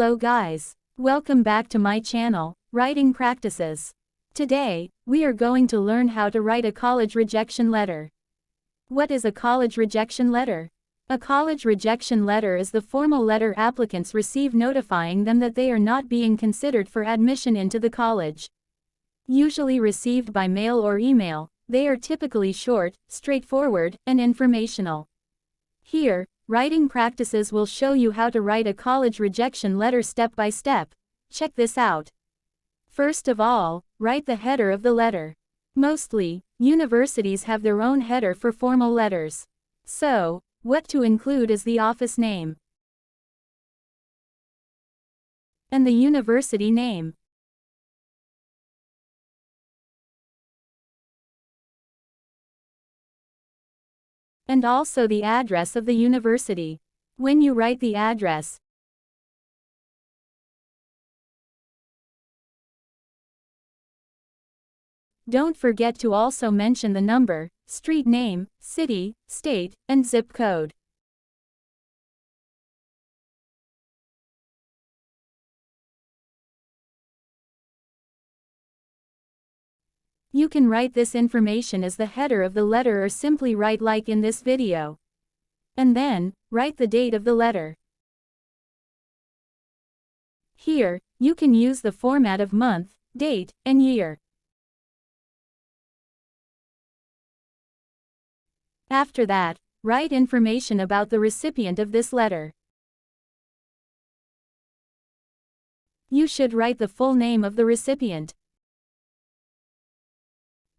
Hello guys. Welcome back to my channel, Writing Practices. Today, we are going to learn how to write a college rejection letter. What is a college rejection letter? A college rejection letter is the formal letter applicants receive notifying them that they are not being considered for admission into the college. Usually received by mail or email, they are typically short, straightforward, and informational. Here, Writing Practices will show you how to write a college rejection letter step by step. Check this out. First of all, write the header of the letter. Mostly, universities have their own header for formal letters. So, what to include is the office name and the university name. And also the address of the university. When you write the address, don't forget to also mention the number, street name, city, state, and zip code. You can write this information as the header of the letter or simply write like in this video. And then, write the date of the letter. Here, you can use the format of month, date, and year. After that, write information about the recipient of this letter. You should write the full name of the recipient.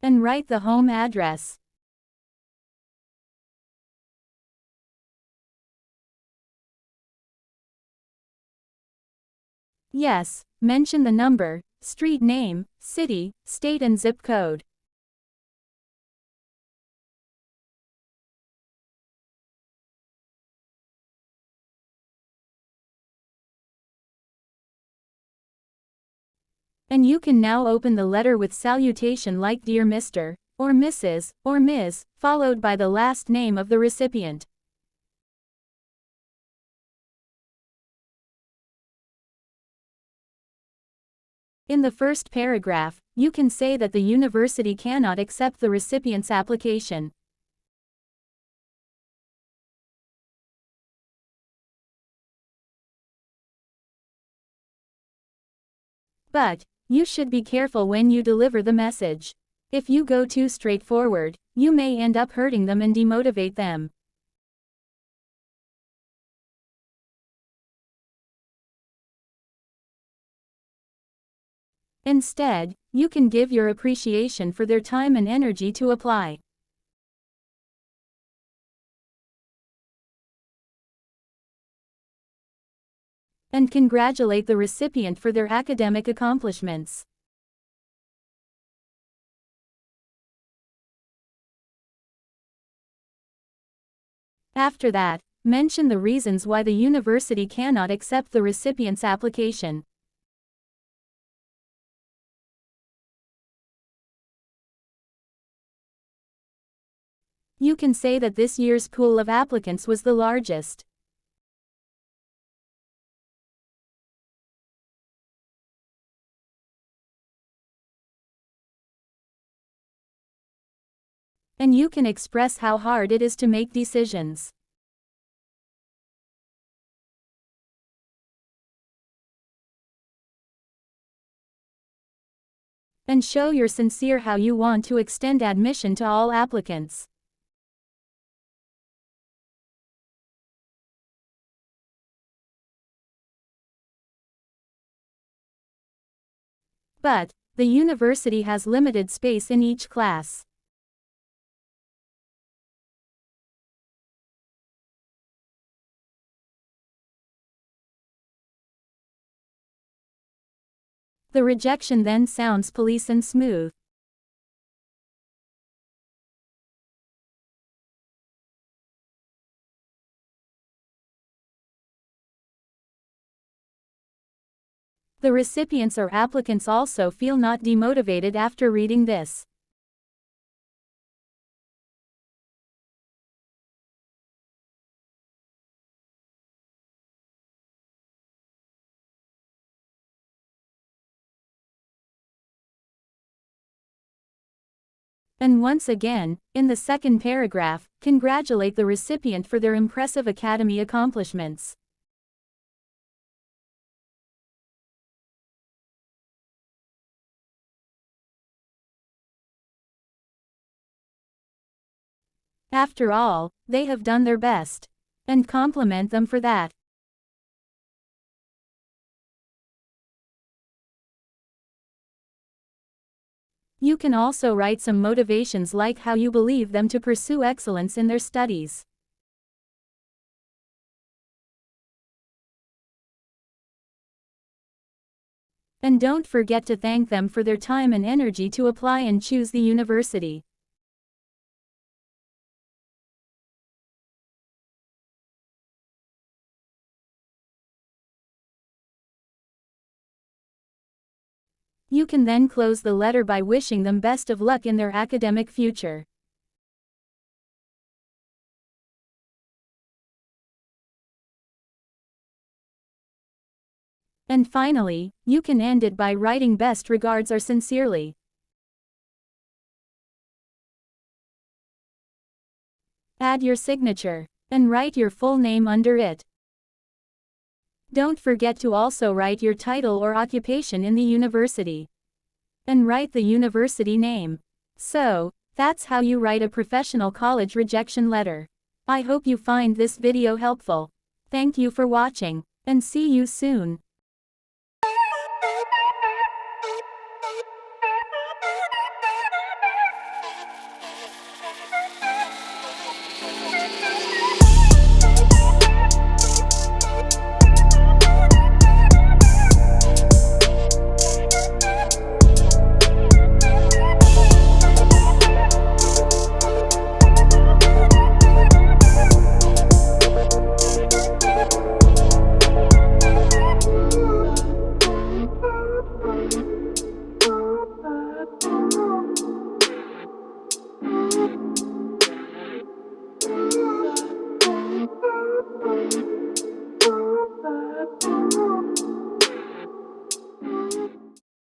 And write the home address. Yes, mention the number, street name, city, state and zip code. And you can now open the letter with salutation like Dear Mr. or Mrs. or Ms., followed by the last name of the recipient. In the first paragraph, you can say that the university cannot accept the recipient's application. But, you should be careful when you deliver the message. If you go too straightforward, you may end up hurting them and demotivate them. Instead, you can give your appreciation for their time and energy to apply. And congratulate the recipient for their academic accomplishments. After that, mention the reasons why the university cannot accept the recipient's application. You can say that this year's pool of applicants was the largest. And you can express how hard it is to make decisions. And show you're sincere how you want to extend admission to all applicants. But, the university has limited space in each class. The rejection then sounds police and smooth. The recipients or applicants also feel not demotivated after reading this. And once again, in the second paragraph, congratulate the recipient for their impressive academy accomplishments. After all, they have done their best. And compliment them for that. You can also write some motivations like how you believe them to pursue excellence in their studies. And don't forget to thank them for their time and energy to apply and choose the university. You can then close the letter by wishing them best of luck in their academic future. And finally, you can end it by writing best regards or sincerely. Add your signature, and write your full name under it. Don't forget to also write your title or occupation in the university. And write the university name. So, that's how you write a professional college rejection letter. I hope you find this video helpful. Thank you for watching, and see you soon.